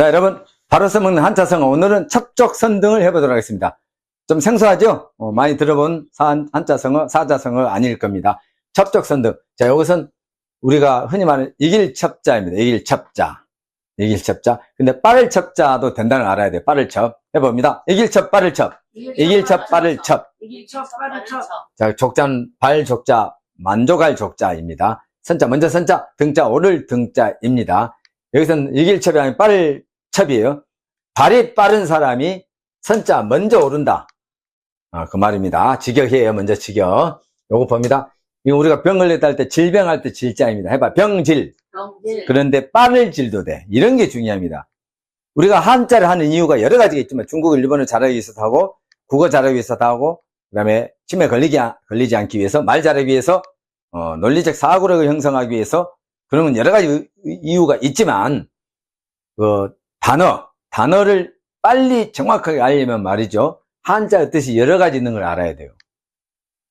자, 여러분, 바로 써먹는 한자성어, 오늘은 첩족선등을 해보도록 하겠습니다. 좀 생소하죠? 많이 들어본 한자성어, 사자성어 아닐 겁니다. 첩족선등. 자, 이것은 우리가 흔히 말하는 이길첩자입니다. 이길첩자. 이길첩자. 근데 빠를 첩자도 된다는 걸 알아야 돼요. 빠를 첩. 해봅니다. 이길첩, 빠를 첩. 이길첩, 빠를 첩. 이길첩, 빠를 첩. 자, 족자는 발족자, 만족할 족자입니다. 선자, 먼저 선자, 등자, 오를 등자입니다. 여기서는 이길첩이 아닌 빠를 첩이에요. 발이 빠른 사람이 선자 먼저 오른다. 그 말입니다. 직역이에요. 먼저 직역. 요거 봅니다. 이거 우리가 병 걸렸다 할 때 질병할 때 질자입니다. 해봐. 병질. 그런데 빠를 질도 돼. 이런 게 중요합니다. 우리가 한자를 하는 이유가 여러 가지가 있지만 중국어, 일본어 잘하기 위해서도 하고 국어 잘하기 위해서도 하고 그 다음에 침에 걸리지 않기 위해서 말 잘하기 위해서 논리적 사고력을 형성하기 위해서 그러면 여러 가지 이유가 있지만 단어를 빨리 정확하게 알려면 말이죠. 한자의 뜻이 여러 가지 있는 걸 알아야 돼요.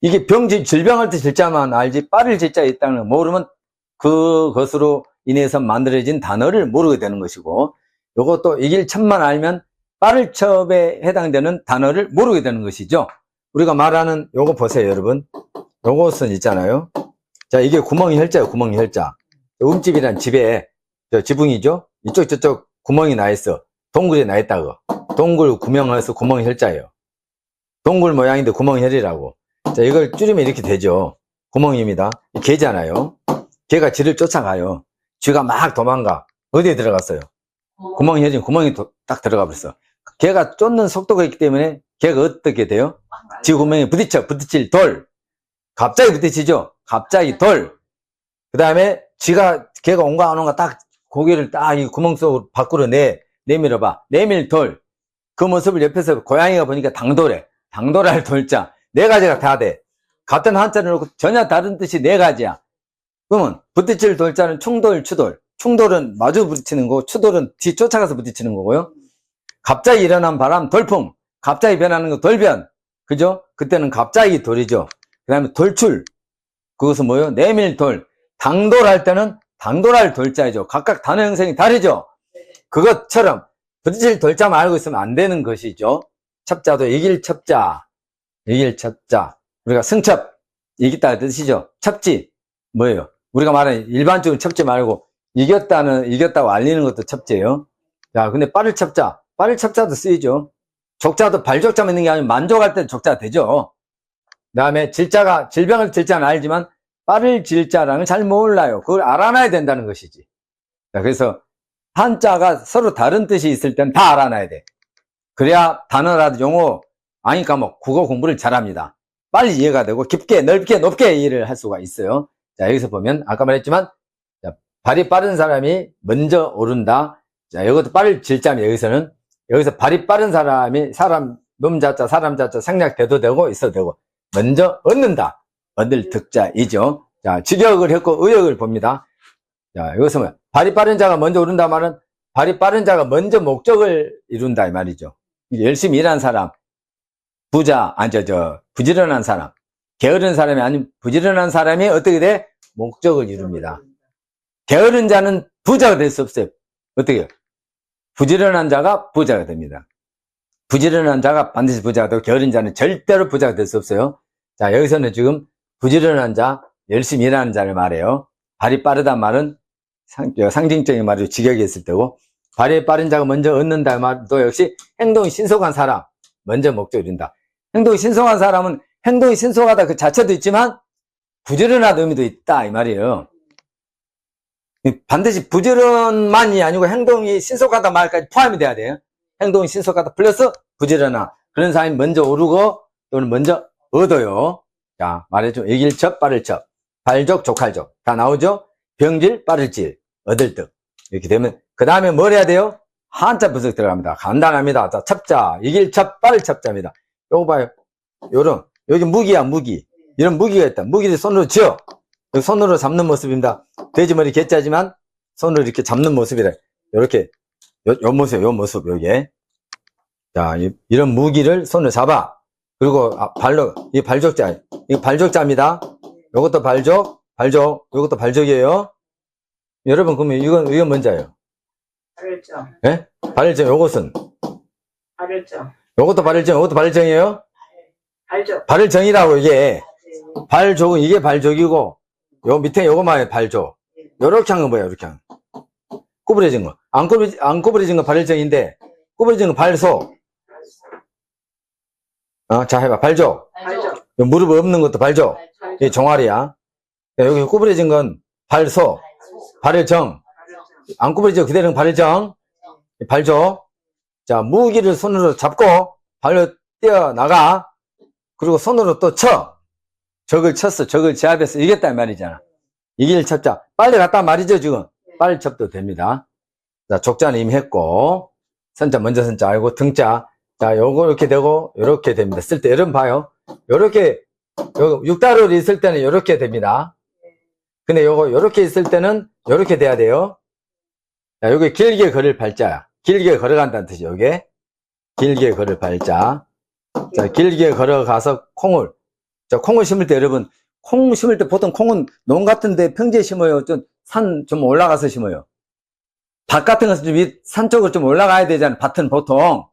이게 질병할 때 질자만 알지 빠를 질자에 있다는 걸 모르면 그것으로 인해서 만들어진 단어를 모르게 되는 것이고 요것도 이길첩만 알면 빠를 첩에 해당되는 단어를 모르게 되는 것이죠. 우리가 말하는 요거 보세요, 여러분. 요것은 있잖아요. 자, 이게 구멍이 혈자예요, 구멍이 혈자. 움집이란 집에 지붕이죠. 이쪽 저쪽 구멍이 나 있어. 동굴에 나 있다고. 동굴 구멍에서 구멍이 혈자예요. 동굴 모양인데 구멍이 혈이라고. 자, 이걸 줄이면 이렇게 되죠. 구멍입니다. 개잖아요. 개가 쥐를 쫓아가요. 쥐가 막 도망가. 어디에 들어갔어요? 구멍이 혈진 구멍이 딱 들어가 버렸어. 개가 쫓는 속도가 있기 때문에 개가 어떻게 돼요? 쥐 구멍에 부딪힐 돌. 갑자기 부딪히죠. 갑자기 돌. 그 다음에 개가 온가 안 온가 딱 고개를 딱 이 구멍 속으로 밖으로 내밀어봐. 내밀 돌. 그 모습을 옆에서 고양이가 보니까 당돌해. 당돌할 돌자. 네 가지가 다 돼. 같은 한자를 놓고 전혀 다른 뜻이 네 가지야. 그러면 부딪힐 돌자는 충돌, 추돌. 충돌은 마주 부딪히는 거고 추돌은 뒤 쫓아가서 부딪히는 거고요. 갑자기 일어난 바람, 돌풍. 갑자기 변하는 거 돌변. 그죠? 그때는 갑자기 돌이죠. 그 다음에 돌출. 그것은 뭐예요? 내밀 돌. 당돌할 때는 당돌할 돌자이죠. 각각 단어 형성이 다르죠. 그것처럼 부딪힐 돌자만 알고 있으면 안 되는 것이죠. 첩자도 이길첩자. 이길첩자. 우리가 승첩. 이겼다는 뜻이죠. 첩지. 뭐예요? 우리가 말하는 일반적으로 첩지 말고 이겼다고 알리는 것도 첩지예요. 자, 근데 빠를 첩자. 빠를 첩자도 쓰이죠. 족자도 발족자만 있는 게 아니면 만족할 때 족자가 되죠. 그 다음에 질병을 질자는 알지만 빠를 질자랑은 잘 몰라요. 그걸 알아놔야 된다는 것이지. 자, 그래서 한자가 서로 다른 뜻이 있을 땐 다 알아놔야 돼. 그래야 단어라도 용어 아니까 국어 공부를 잘합니다. 빨리 이해가 되고 깊게 넓게 높게 이해를 할 수가 있어요. 자, 여기서 보면 아까 말했지만 자, 발이 빠른 사람이 먼저 오른다. 자, 이것도 빠를 질자면 여기서 발이 빠른 사람이 놈자자 사람자자 생략돼도 되고 있어도 되고 먼저 얻는다. 얻을 득자이죠. 자, 직역을 했고 의역을 봅니다. 자, 이것은 뭐야? 발이 빠른 자가 먼저 오른다 말은 발이 빠른 자가 먼저 목적을 이룬다 이 말이죠. 열심히 일한 사람, 부지런한 사람, 게으른 사람이 아닌 부지런한 사람이 어떻게 돼? 목적을 이룹니다. 게으른 자는 부자가 될 수 없어요. 어떻게 해요? 부지런한 자가 부자가 됩니다. 부지런한 자가 반드시 부자가 되고 게으른 자는 절대로 부자가 될 수 없어요. 자, 여기서는 지금 부지런한 자, 열심히 일하는 자를 말해요. 발이 빠르단 말은 상징적인 말로 직역이 있을 때고 발이 빠른 자가 먼저 얻는다 말도 역시 행동이 신속한 사람 먼저 목적을 이룬다. 행동이 신속한 사람은 행동이 신속하다 그 자체도 있지만 부지런한 의미도 있다 이 말이에요. 반드시 부지런만이 아니고 행동이 신속하다 말까지 포함이 돼야 돼요. 행동이 신속하다 플러스 부지런한 그런 사람이 먼저 오르고 또는 먼저 얻어요. 자, 말해줘. 이길첩, 빠를첩, 발족, 족할족 다 나오죠. 병질, 빠를질, 얻을 득 이렇게 되면 그 다음에 뭘 해야 돼요? 한자 분석 들어갑니다. 간단합니다. 자, 첩자, 이길첩, 빠를첩자입니다. 요거 봐요. 여기 무기야, 무기. 이런 무기가 있다. 무기를 손으로 쥐어. 손으로 잡는 모습입니다. 돼지머리 개짜지만 손으로 이렇게 잡는 모습이래. 요렇게 요 모습 여기에. 자, 이런 무기를 손으로 잡아. 그리고 발로 이 발족자. 이거 발족자입니다. 요것도 발족. 요것도 발족이에요. 여러분 그러면 이건 뭔자예요? 발열정. 예? 발열정, 요것은? 발열정. 요것도 발열정, 요것도 발열정이에요? 발적. 발열정이라고, 이게. 네. 발족은 이게 발족이고, 요 밑에 요거만 발족. 요렇게 한 건 뭐야, 요렇게 한 거. 구부러진 거. 안 구부러진 거 발열정인데, 구부러진 거 발소. 자, 해봐. 발족. 발적. 요 무릎 없는 것도 발족. 발적. 이게 종아리야. 여기 구부러진 건 발소. 발열정. 안 구부러지고 그대로는 발열정. 발족. 자, 무기를 손으로 잡고, 발로 뛰어나가. 그리고 손으로 또 쳐. 적을 쳤어. 적을 제압해서 이겼단 말이잖아. 이길 쳤자. 빨리 갔단 말이죠, 지금. 빨리 쳤도 됩니다. 자, 족자는 이미 했고, 선자, 먼저 선자 알고, 등자. 자, 요거 이렇게 되고, 요렇게 됩니다. 쓸 때, 여러분 봐요. 요렇게, 요, 6달러로 있을 때는 요렇게 됩니다. 근데 요거, 요렇게 있을 때는 요렇게 돼야 돼요. 자, 요게 길게 걸을 발자야. 길게 걸어간다는 뜻이 요게. 길게 걸을 발자. 자, 길게 걸어가서 콩을. 자, 콩을 심을 때 여러분, 콩 심을 때 보통 콩은 농 같은데 평지에 심어요? 산 좀 올라가서 심어요? 밭 같은 것은 좀 산 쪽으로 좀 올라가야 되잖아요. 밭은 보통.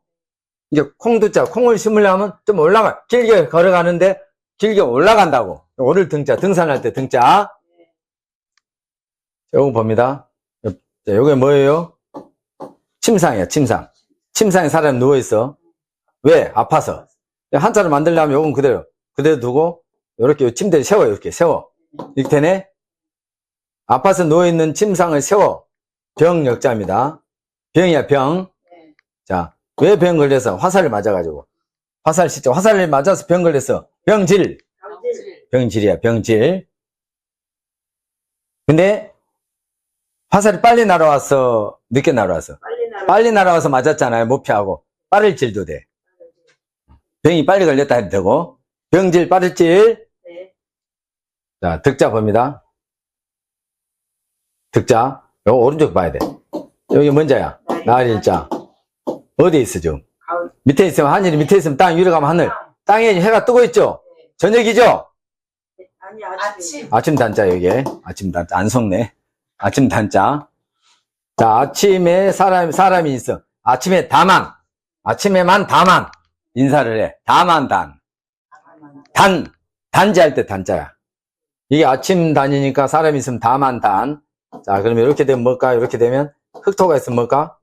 이제 콩도 자, 콩을 심으려면 좀 올라가, 길게 걸어가는데 길게 올라간다고. 오를 등자, 등산할 때 등자. 요거 봅니다. 자, 요게 뭐예요? 침상이야, 침상. 침상에 사람이 누워있어. 왜? 아파서. 한자를 만들려면 요건 그대로 두고, 요렇게 침대를 세워요. 이렇게 세워. 이렇게 되네? 아파서 누워있는 침상을 세워. 병역자입니다. 병이야, 병. 자, 왜 병 걸려서? 화살을 맞아가지고. 화살을 맞아서 병 걸렸어. 병질. 병질이야, 병질. 근데, 화살이 빨리 날아왔어? 늦게 날아왔어? 빨리 날아와서 맞았잖아요. 못 피하고. 빠를 질도 돼. 병이 빨리 걸렸다 해도 되고. 병질, 빠를 질. 네. 자, 득자 봅니다. 득자. 요거 오른쪽 봐야 돼. 여기 뭔자야? 나일자. 어디에 있어, 지금? 밑에 있으면 하늘이 밑에 있으면 땅, 위로 가면 하늘. 땅에 해가 뜨고 있죠? 저녁이죠? 아니, 아침. 아침 단자, 여기. 아침 단자. 안 속네. 아침 단자. 자, 아침에 사람이 있어. 아침에만 다만. 인사를 해. 다만 단. 단지할 때 단자야. 이게 아침 단이니까 사람이 있으면 다만 단. 자, 그러면 이렇게 되면 뭘까? 이렇게 되면 흑토가 있으면 뭘까?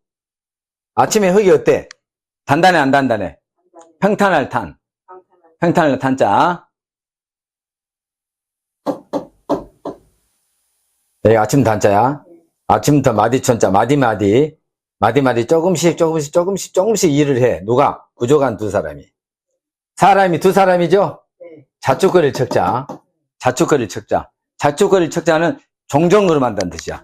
아침에 흙이 어때? 단단해, 안 단단해? 평탄할 탄. 평탄할 탄자. 여기 아침 단자야. 아침부터 마디천자, 마디마디 조금씩 일을 해. 누가? 부족한 두 사람이. 사람이 두 사람이죠? 자축거리를 척자. 자축거리를 척자는 종종으로 한다는 뜻이야.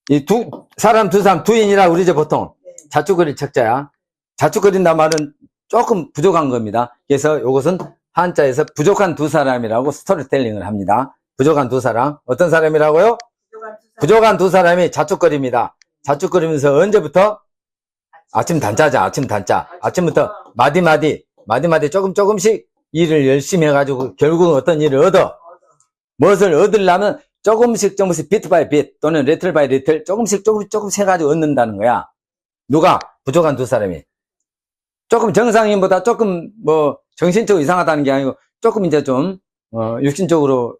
이 두 사람 두인이라 우리 이제 보통 자축거리를 척자야. 자축거린다는 말은 조금 부족한 겁니다. 그래서 이것은 한자에서 부족한 두 사람이라고 스토리텔링을 합니다. 부족한 두 사람. 어떤 사람이라고요? 부족한 두 사람이 자축거립니다. 자축거리면서 언제부터? 아침 단자자, 아침 단자. 아침부터 마디마디 조금씩 일을 열심히 해가지고 결국은 어떤 일을 얻어. 무엇을 얻으려면 조금씩 비트 바이 비트 또는 리틀 바이 리틀 조금씩 해가지고 얻는다는 거야. 누가? 부족한 두 사람이. 조금 정상인보다 조금 정신적으로 이상하다는 게 아니고 조금 이제 좀 육신적으로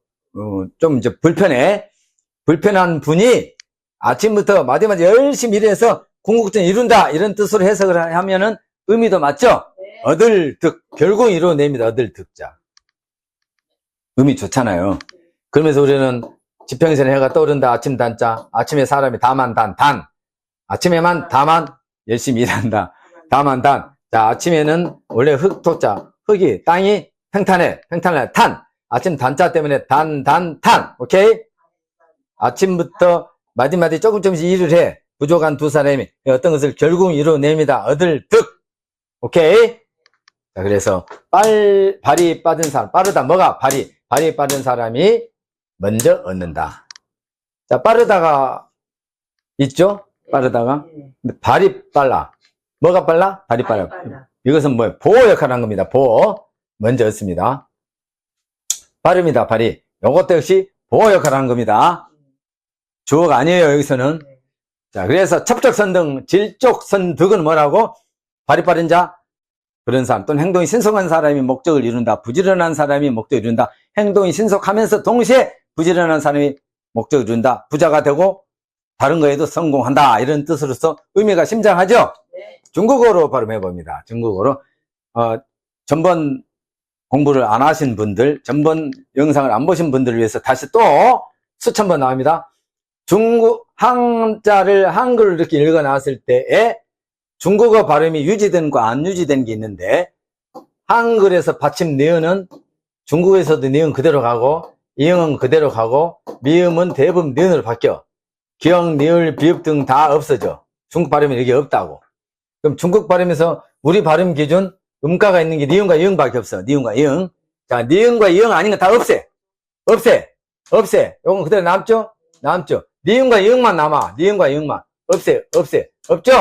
좀 이제 불편한 분이 아침부터 마디마디 열심히 일해서 궁극적으로 이룬다 이런 뜻으로 해석을 하면은 의미도 맞죠? 얻을 득 결국 이루어냅니다. 얻을 득자. 의미 좋잖아요. 그러면서 우리는 지평선에 해가 떠오른다. 아침 단자. 아침에 사람이 다만 단. 아침에만 다만 열심히 일한다. 다만 단. 자, 아침에는 원래 흙토자. 흙이 땅이 평탄해 탄. 아침 단자 때문에 탄. 오케이? 아침부터 마디마디 조금씩 일을 해. 부족한 두 사람이 어떤 것을 결국 이루어냅니다. 얻을 득. 오케이? 자, 그래서 발이 빠진 사람. 빠르다. 뭐가? 발이 빠른 사람이 먼저 얻는다. 자, 빠르다가 있죠? 빠르다가. 근데 발이 빨라. 뭐가 빨라? 발이 빨라. 이것은 뭐예요? 보호 역할을 한 겁니다. 보호. 먼저 얻습니다. 발음이다, 발이. 이것도 역시 보호 역할을 한 겁니다. 주어가 아니에요, 여기서는. 자, 그래서 첩적선등, 질족선득은 뭐라고? 발이 빠른 자, 그런 사람 또는 행동이 신속한 사람이 목적을 이룬다. 부지런한 사람이 목적을 이룬다. 행동이 신속하면서 동시에 부지런한 사람이 목적을 이룬다. 부자가 되고 다른 거에도 성공한다. 이런 뜻으로서 의미가 심장하죠? 네. 중국어로 발음해 봅니다. 중국어로. 전번 공부를 안 하신 분들, 전번 영상을 안 보신 분들을 위해서 다시 또 수천 번 나옵니다. 중국 한자를 한글로 이렇게 읽어 나왔을 때에 중국어 발음이 유지된 거 안 유지된 게 있는데, 한글에서 받침 니은은 중국에서도 니은 그대로 가고 이응은 그대로 가고 미음은 대부분 니은으로 바뀌어. 기역, 니을, 비읍 등 다 없어져. 중국 발음이 이게 없다고. 그럼 중국 발음에서 우리 발음 기준 음가가 있는 게 니은과 이응밖에 없어. 니은과 이응. 자, 니은과 이응 아닌 거 다 없애. 요건 그대로 남죠? 남죠? 니은과 이응만 남아. 니은과 이응만. 없애. 없죠?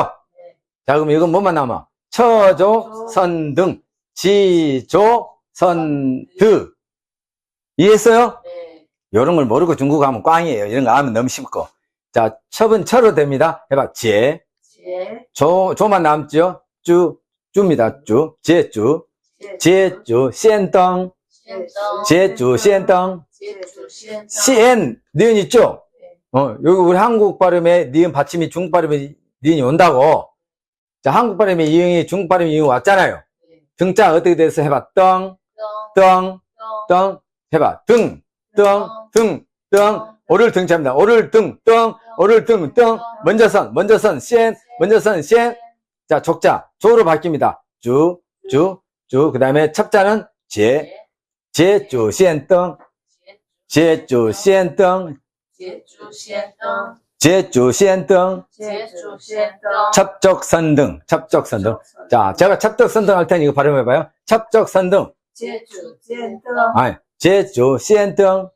자, 그럼 이건 뭐만 남아? 처조, 선등, 지조, 선드. 이해했어요? 네. 이런 걸 모르고 중국어 하면 꽝이에요. 이런 거 하면 너무 쉽고. 자, 첩은 처로 됩니다. 해봐. 제. 조만 남죠? 쭈입니다. 제쭈. 시엔덩. 제쭈, 시엔덩. 시엔, 니은 있죠? 여기 우리 한국 발음에 니은 받침이 중국 발음에 니은이 온다고. 자, 한국 발음에 이응이 중국 발음에 이응 왔잖아요. 등자 어떻게 돼서 해봐. 덩. 해봐. 등. 오를 등자입니다. 오를 등. 먼저 선. 시엔. 자, 족자. 조로 바뀝니다. 주. 그 다음에 첩자는 제주, 시엔덩. 첩적선등. 자, 제가 첩적선등 할 테니 이거 발음해봐요. 첩적선등. 제주, 시엔덩.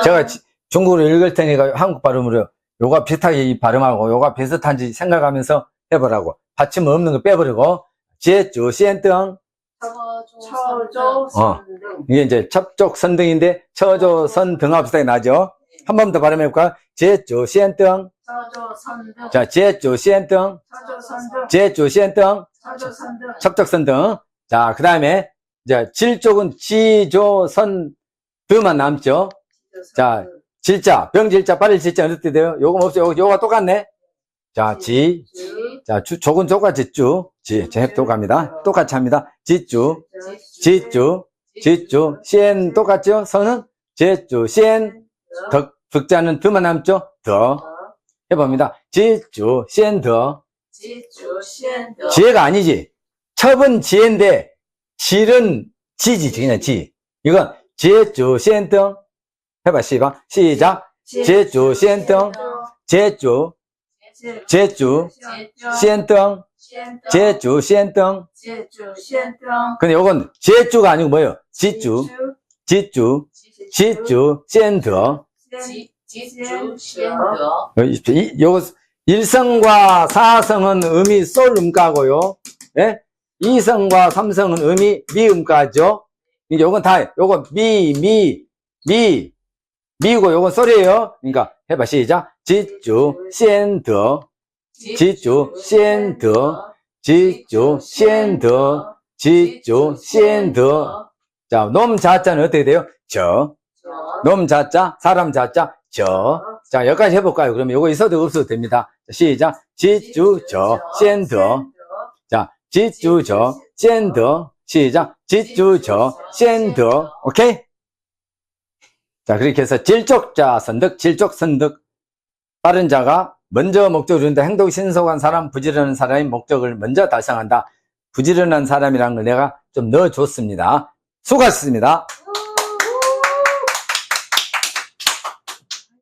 제가 중국어로 읽을 테니까 한국 발음으로 요가 비슷하게 발음하고 요가 비슷한지 생각하면서 해보라고. 받침 없는 거 빼버리고. 제주, 시엔덩. 이게 이제 첩적선등인데 처조선등하고 비슷하게 나죠? 한 번 더 발음해볼까요? 제주, 시엔덩. 자, 제주, 시엔덩. 첩적선등. 자, 그 다음에 이제 질쪽은 지조선드만 남죠? 자, 질자, 병질자, 빠를 질자 어떻게 돼요? 요거 없어요. 요거가 똑같네. 자, 자, 조금 똑같이 똑같이 합니다. 지주, 시엔 똑같죠? 선은 제주, 시엔, 덕자는 드만 남죠? 더. 해봅니다. 지주, 시엔, 더. 지혜가 아니지. 첩은 지혜인데, 질은 지지, 그냥 지. 이건 제주, 시엔, 등. 해봐, 시작. 제주, 시엔, 등. 제주, 시엔덩. 제주, 시엔덩. 근데 요건 제주가 아니고 뭐예요? 지주, 시엔더. 요거 1성과 4성은 음이 솔음가고요. 예? 2성과 3성은 음이 미음가죠. 이제 요건 다, 요건 미고 요건 소리예요. 그러니까 해봐, 시작. 지주, 시엔더. 자, 놈 자자는 어떻게 돼요? 놈 자자, 사람 자자, 자, 여기까지 해볼까요? 그러면 요거 있어도 없어도 됩니다. 시작. 지주, 시엔더. 자, 지주, 시엔더. 시작. 지주, 시엔더. 오케이? 자, 그렇게 해서 질족선득. 빠른 자가 먼저 목적을 이룬다. 행동이 신속한 사람, 부지런한 사람이 목적을 먼저 달성한다. 부지런한 사람이라는 걸 내가 좀 넣어줬습니다. 수고하셨습니다.